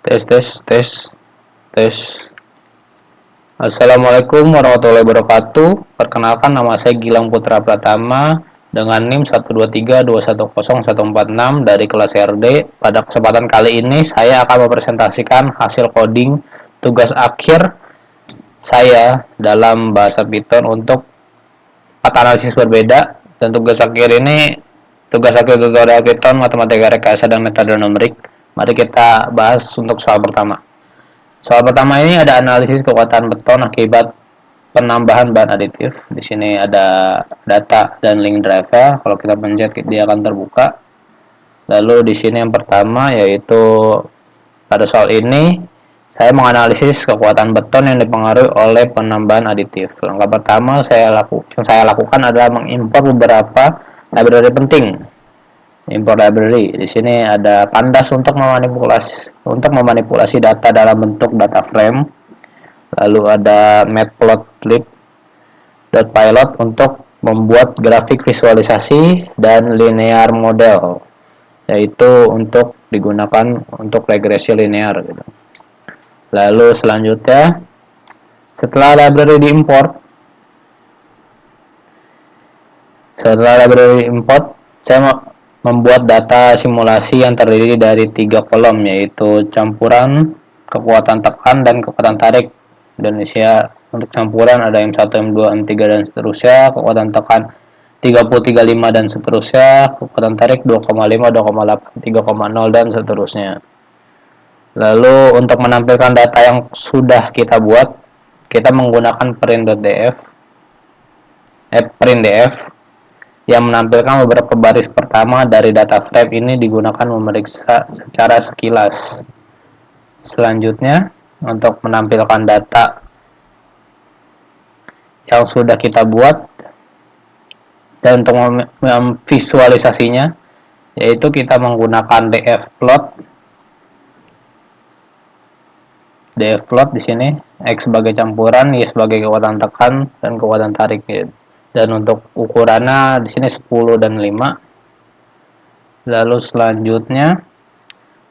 Tes, tes, tes, tes. Assalamualaikum warahmatullahi wabarakatuh. Perkenalkan, nama saya Gilang Putra Pratama dengan NIM 123210146 dari kelas RD. Pada kesempatan kali ini saya akan mempresentasikan hasil coding tugas akhir saya dalam bahasa Python untuk 4 analisis berbeda. Dan tugas akhir tutorial Python, matematika rekayasa dan metode numerik. Mari kita bahas untuk soal pertama. Soal pertama ini ada analisis kekuatan beton akibat penambahan bahan aditif. Di sini ada data dan link driver. Kalau kita pencet dia akan terbuka. Lalu di sini yang pertama yaitu pada soal ini saya menganalisis kekuatan beton yang dipengaruhi oleh penambahan aditif. Langkah pertama yang saya lakukan adalah mengimpor beberapa library penting. Import library. Di sini ada pandas untuk memanipulasi data dalam bentuk data frame. Lalu ada matplotlib.pilot untuk membuat grafik visualisasi dan linear model, yaitu untuk digunakan untuk regresi linear gitu. Lalu selanjutnya setelah library diimport, saya membuat data simulasi yang terdiri dari 3 kolom, yaitu campuran, kekuatan tekan, dan kekuatan tarik. Indonesia untuk campuran ada M1, M2, M3, dan seterusnya. Kekuatan tekan 30, 35, dan seterusnya. Kekuatan tarik 2,5, 2,8, 3,0, dan seterusnya. Lalu untuk menampilkan data yang sudah kita buat, kita menggunakan print.df yang menampilkan beberapa baris pertama dari data frame ini digunakan memeriksa secara sekilas. Selanjutnya, untuk menampilkan data yang sudah kita buat dan untuk memvisualisasinya, yaitu kita menggunakan dfplot di sini, X sebagai campuran, Y sebagai kekuatan tekan dan kekuatan tarik. Dan untuk ukurannya di sini 10 dan 5. Lalu selanjutnya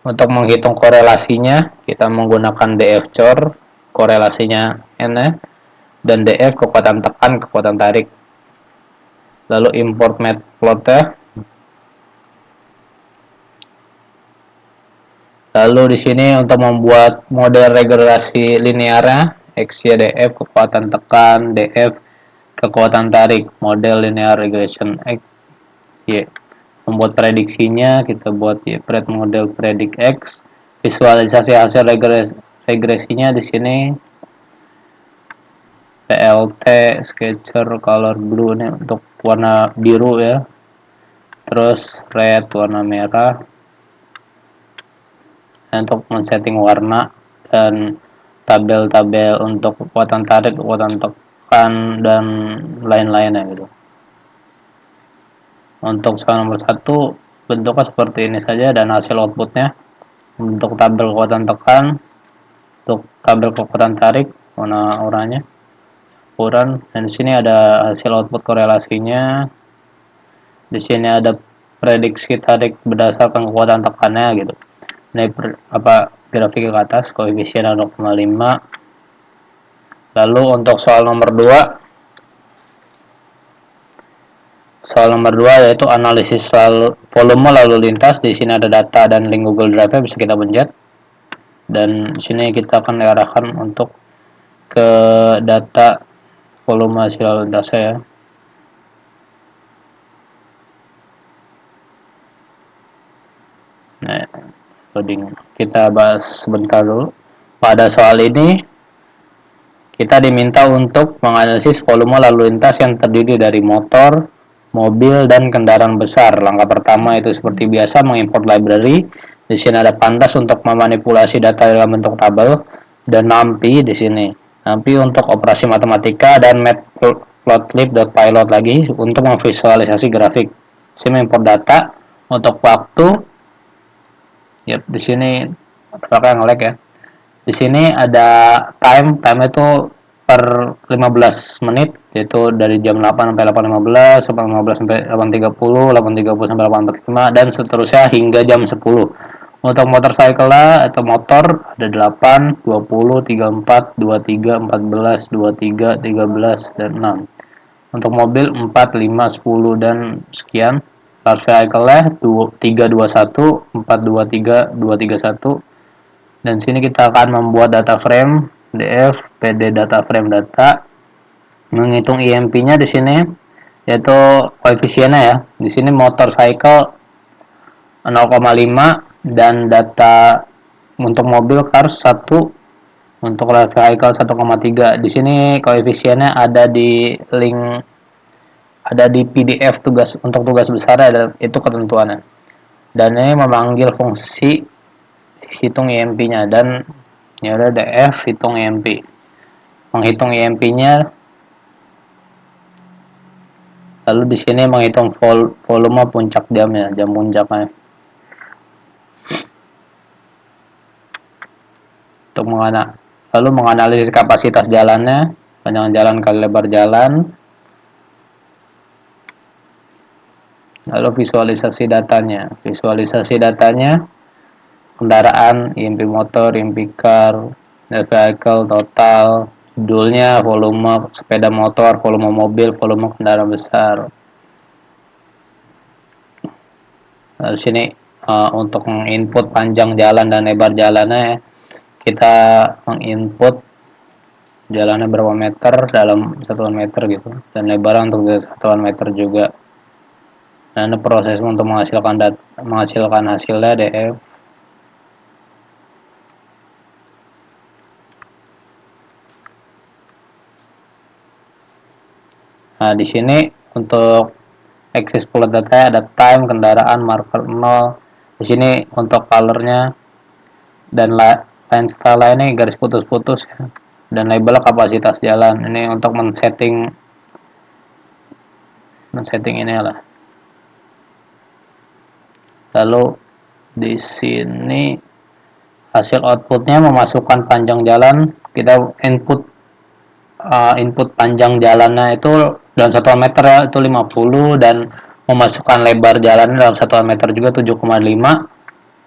untuk menghitung korelasinya kita menggunakan dfchor, korelasinya N, dan df kekuatan tekan, kekuatan tarik. Lalu import matplot. Lalu di sini untuk membuat model regresi linearnya, X, Y, df kekuatan tekan, df kekuatan tarik, model linear regression X, Y. Membuat prediksinya kita buat Y, pred model predik X. Visualisasi hasil regresinya di sini PLT, sketcher, color blue ini untuk warna biru ya. Terus red warna merah. Untuk men-setting warna dan tabel-tabel untuk kekuatan tarik, kekuatan tekan, dan lain-lainnya gitu. Untuk soal nomor 1 bentuknya seperti ini saja dan hasil outputnya. Untuk tabel kekuatan tekan, untuk tabel kekuatan tarik warna oranye, campuran, dan di sini ada hasil output korelasinya. Di sini ada prediksi tarik berdasarkan kekuatan tekannya gitu. Ini grafik ke atas, koefisien 0,5. Lalu untuk soal nomor 2 yaitu analisis volume lalu lintas. Di sini ada data dan link Google Drive, bisa kita pencet. Dan di sini kita akan diarahkan untuk ke data volume hasil lalu lintasnya ya. Nah, loading. Kita bahas sebentar dulu. Pada soal ini kita diminta untuk menganalisis volume lalu lintas yang terdiri dari motor, mobil, dan kendaraan besar. Langkah pertama itu seperti biasa mengimport library. Di sini ada pandas untuk memanipulasi data dalam bentuk tabel dan NumPy di sini. NumPy untuk operasi matematika dan matplotlib.pilot lagi untuk memvisualisasi grafik. Sini import data untuk waktu. Yap, di sini pakai nge-lag ya. Di sini ada time itu per 15 menit, yaitu dari jam 8 sampai 8.15, sampai 15 sampai 8.30, 8.30 sampai 8.45, dan seterusnya hingga jam 10. Untuk motorcycle atau motor ada 8, 20, 34, 23, 14, 23, 13, dan 6. Untuk mobil 4, 5, 10, dan sekian. Large vehicle 3, 21, 4, 23, 231. Dan sini kita akan membuat data frame df pd data frame data, menghitung IMP-nya di sini yaitu koefisiennya ya. Di sini motorcycle 0,5 dan data untuk mobil cars 1, untuk light vehicle 1,3. Di sini koefisiennya ada di link, ada di PDF tugas besar, ada itu ketentuannya. Dan ini memanggil fungsi hitung IMP-nya, dan ya udah df hitung IMP. Menghitung IMP-nya, lalu di sini menghitung volume puncak jamnya, jam puncaknya. Untuk lalu menganalisis kapasitas jalannya, panjang jalan kali lebar jalan, lalu visualisasi datanya. Visualisasi datanya, kendaraan, IMP motor, IMP car, vehicle total, judulnya, volume sepeda motor, volume mobil, volume kendaraan besar. Lalu sini untuk menginput panjang jalan dan lebar jalannya, kita menginput jalannya berapa meter dalam satuan meter gitu, dan lebar untuk satuan meter juga. Nah, ini proses untuk menghasilkan hasilnya df. Nah, di sini untuk axis plot data ada time, kendaraan, marker 0. Di sini untuk colornya dan line style ini garis putus-putus ya. Dan label kapasitas jalan. Ini untuk men-setting ini lah. Lalu di sini hasil outputnya memasukkan panjang jalan. Kita input panjang jalannya itu dalam satuan meter ya, itu 50, dan memasukkan lebar jalannya dalam satuan meter juga 7,5.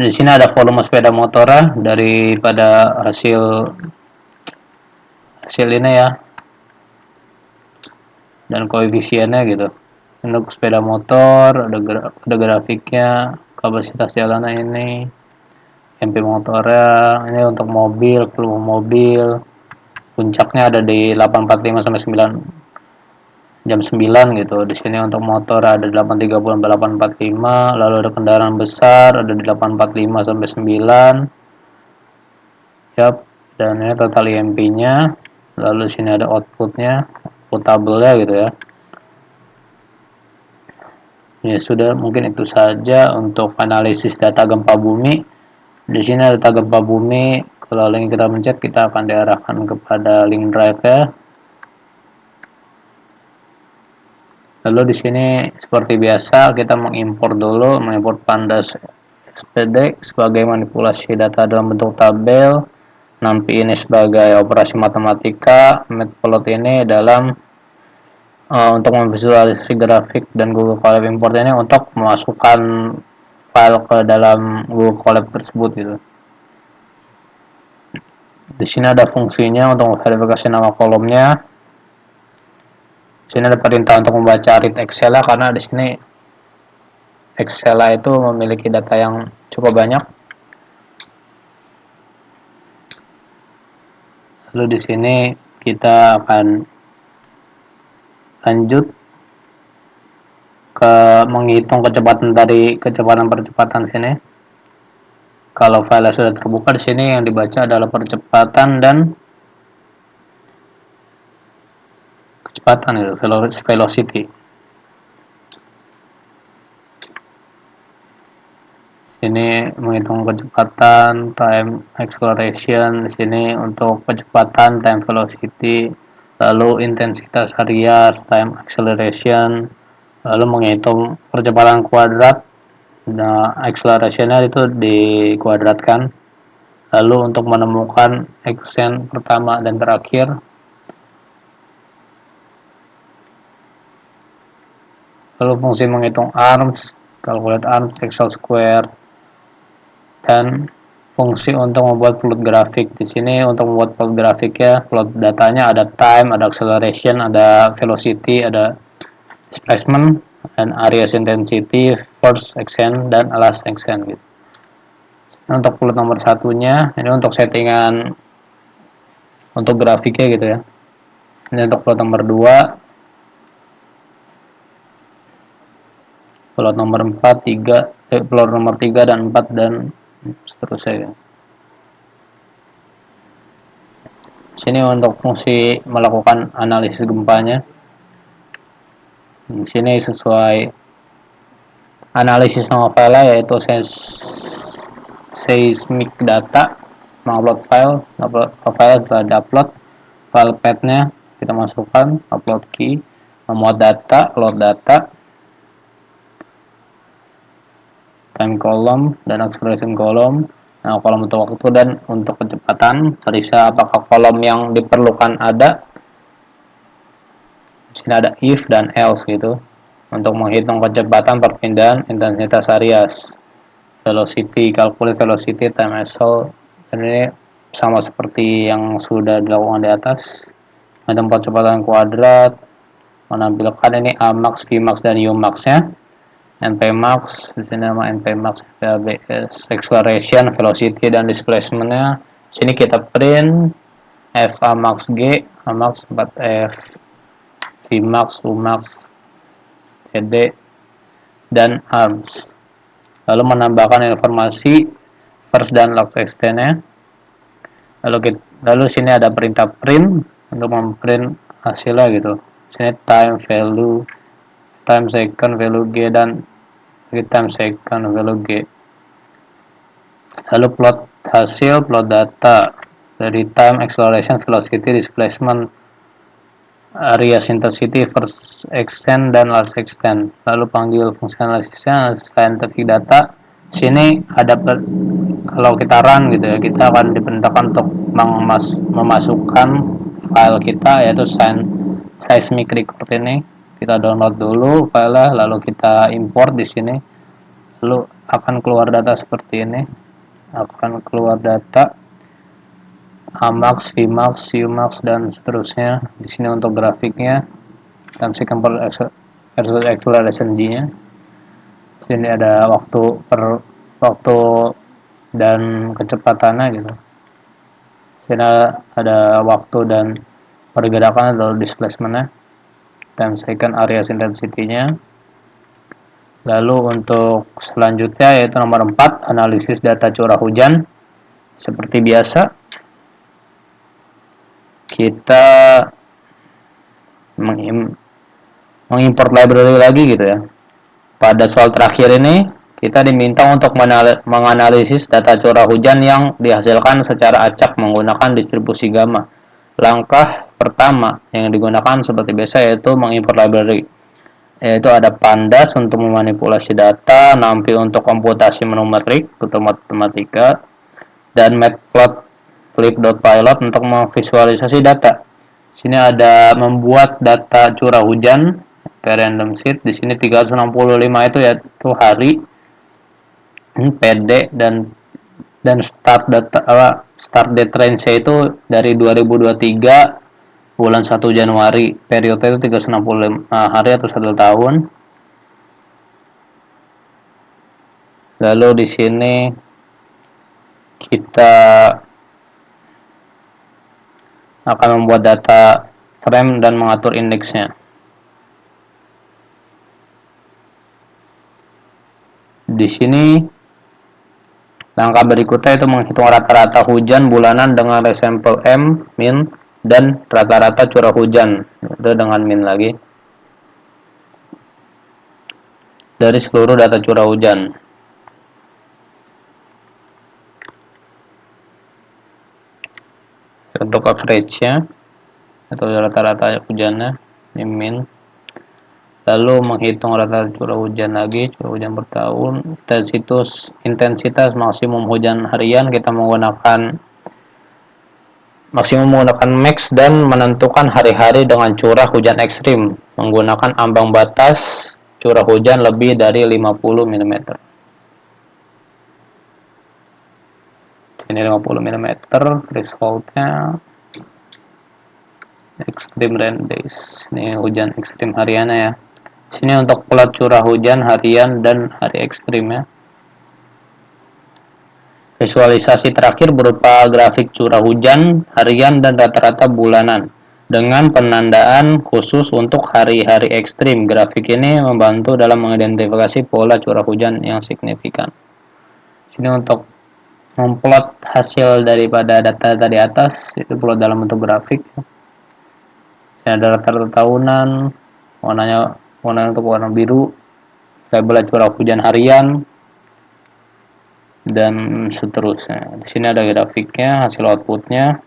Di sini ada volume sepeda motornya daripada hasil ini ya, dan koefisiennya gitu. Untuk sepeda motor ada grafiknya, kapasitas jalannya ini, MP motornya ini. Untuk mobil, volume mobil, puncaknya ada di 845 sampai 9 jam 9 gitu. Di sini untuk motor ada 830 sampai 845, lalu ada kendaraan besar ada di 845 sampai 9. Yap, dan ini total IMP-nya. Lalu sini ada outputnya, output tabelnya gitu ya. Ya sudah, mungkin itu saja untuk analisis data gempa bumi. Di sini ada data gempa bumi. Kalau link kita pencet, kita akan diarahkan kepada link drive ya. Lalu di sini seperti biasa kita mengimpor pandas SPD sebagai manipulasi data dalam bentuk tabel. NumPy ini sebagai operasi matematika. Matplotlib ini dalam untuk memvisualisasi grafik, dan Google Colab import ini untuk memasukkan file ke dalam Google Colab tersebut gitu. Di sini ada fungsinya untuk verifikasi nama kolomnya. Di sini ada perintah untuk membaca read Excel karena di sini Excel itu memiliki data yang cukup banyak. Lalu di sini kita akan lanjut ke menghitung kecepatan dari percepatan sini. Kalau file sudah terbuka, di sini yang dibaca adalah percepatan dan kecepatan itu, velocity. Sini menghitung kecepatan, time acceleration. Di sini untuk kecepatan, time velocity. Lalu intensitas Arias, time acceleration. Lalu menghitung percepatan kuadrat. Nah, accelerationnya itu dikuadratkan. Lalu untuk menemukan extent pertama dan terakhir, lalu fungsi menghitung arms, calculate arms, Excel square. dan fungsi untuk membuat plot grafik. Di sini untuk membuat plot grafiknya, plot datanya ada time, ada acceleration, ada velocity, ada displacement, dan area intensity, first extent, dan last extent gitu. Untuk plot nomor satunya, ini untuk settingan untuk grafiknya gitu ya. Ini untuk plot nomor 2, plot nomor 4, 3, plot nomor 3 dan 4 dan seterusnya. Sini untuk fungsi melakukan analisis gempanya. Di sini sesuai analisis nama file yaitu seismic data, mengupload file setelah diupload, file path-nya kita masukkan, upload key, memuat data, load data, time column dan acceleration column. Nah, kolom untuk waktu dan untuk kecepatan, periksa apakah kolom yang diperlukan ada. Di sini ada if dan else gitu. Untuk menghitung kecepatan perpindahan intensitas Arias, velocity, calculate velocity, time axle. Dan ini sama seperti yang sudah dilakukan di atas. Ada kecepatan kuadrat, menampilkan ini Amax, Vmax dan Umax-nya. NPmax, di sini nama NPmax, VABS, acceleration, velocity dan displacement-nya. Sini kita print F Amax G, Amax 4F, Vmax, Umax, TD dan arms. Lalu menambahkan informasi first dan last extent-nya. Lalu sini ada perintah print untuk memprint hasilnya gitu. Sini time value, time second value G dan time second value G. Lalu plot hasil, plot data dari time, acceleration, velocity, displacement, area intensity, first extent dan last extent. Lalu panggil fungsi analisisnya scientific data. Sini ada kalau kita run gitu ya, kita akan diperintahkan untuk memasukkan file kita yaitu seismic record ini. Kita download dulu file, lalu kita import di sini. Lalu akan keluar data seperti ini. Akan keluar data Amax, Vmax, Umax dan seterusnya. Di sini untuk grafiknya dan second acceleration G-nya. Sini ada waktu dan kecepatannya gitu. Sini ada waktu dan pergerakan atau displacement-nya, time second, area intensity-nya. Lalu untuk selanjutnya yaitu nomor 4, analisis data curah hujan. Seperti biasa, kita mengimport library lagi gitu ya. Pada soal terakhir ini, kita diminta untuk menganalisis data curah hujan yang dihasilkan secara acak menggunakan distribusi gamma. Langkah pertama yang digunakan seperti biasa yaitu mengimport library, yaitu ada pandas untuk memanipulasi data, NumPy untuk komputasi numerik atau matematika, dan matplotlib.pylot untuk memvisualisasi data. Sini ada membuat data curah hujan random sheet. Di sini 365 itu yaitu hari, PD dan start date range itu dari 2023 bulan 1 Januari. Periode itu 365 hari atau 1 tahun. Lalu di sini kita akan membuat data frame dan mengatur indeksnya. Di sini langkah berikutnya itu menghitung rata-rata hujan bulanan dengan resample M, min, dan rata-rata curah hujan itu dengan min lagi dari seluruh data curah hujan. Untuk average-nya atau rata-rata hujannya ini min. Lalu menghitung rata-rata curah hujan lagi, curah hujan per tahun. Intensitas maksimum hujan harian kita menggunakan max dan menentukan hari-hari dengan curah hujan ekstrim menggunakan ambang batas curah hujan lebih dari 50 mm. Ini 50 mm thresholdnya. Extreme rain days, ini hujan ekstrim hariannya ya. Sini untuk plot curah hujan harian dan hari ekstrim ya. Visualisasi terakhir berupa grafik curah hujan harian dan rata-rata bulanan dengan penandaan khusus untuk hari-hari ekstrim. Grafik ini membantu dalam mengidentifikasi pola curah hujan yang signifikan. Sini untuk memplot hasil daripada data tadi atas, itu plot dalam bentuk grafik. Ini ada rata-rata tahunan, warna untuk warna biru, label curah hujan harian, dan seterusnya. Di sini ada grafiknya, hasil outputnya.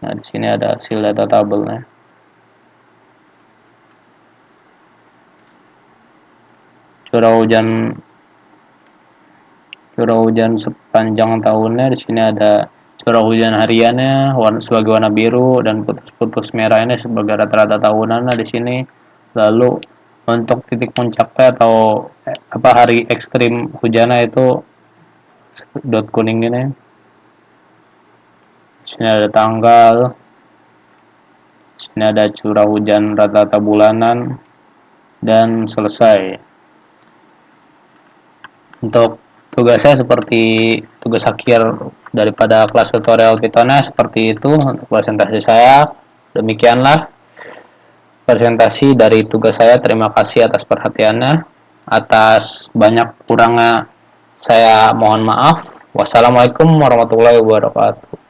Nah, di sini ada hasil data tabelnya. Curah hujan sepanjang tahunnya. Di sini ada curah hujan hariannya sebagai warna biru dan putus-putus merah ini sebagai rata-rata tahunan. Nah, di sini lalu untuk titik puncaknya atau hari ekstrim hujannya itu dot kuning ini. Di sini ada tanggal. Di sini ada curah hujan rata-rata bulanan dan selesai. Untuk tugasnya seperti tugas akhir daripada kelas tutorial Python seperti itu untuk presentasi saya. Demikianlah presentasi dari tugas saya. Terima kasih atas perhatiannya. Atas banyak kurangnya saya mohon maaf. Wassalamualaikum warahmatullahi wabarakatuh.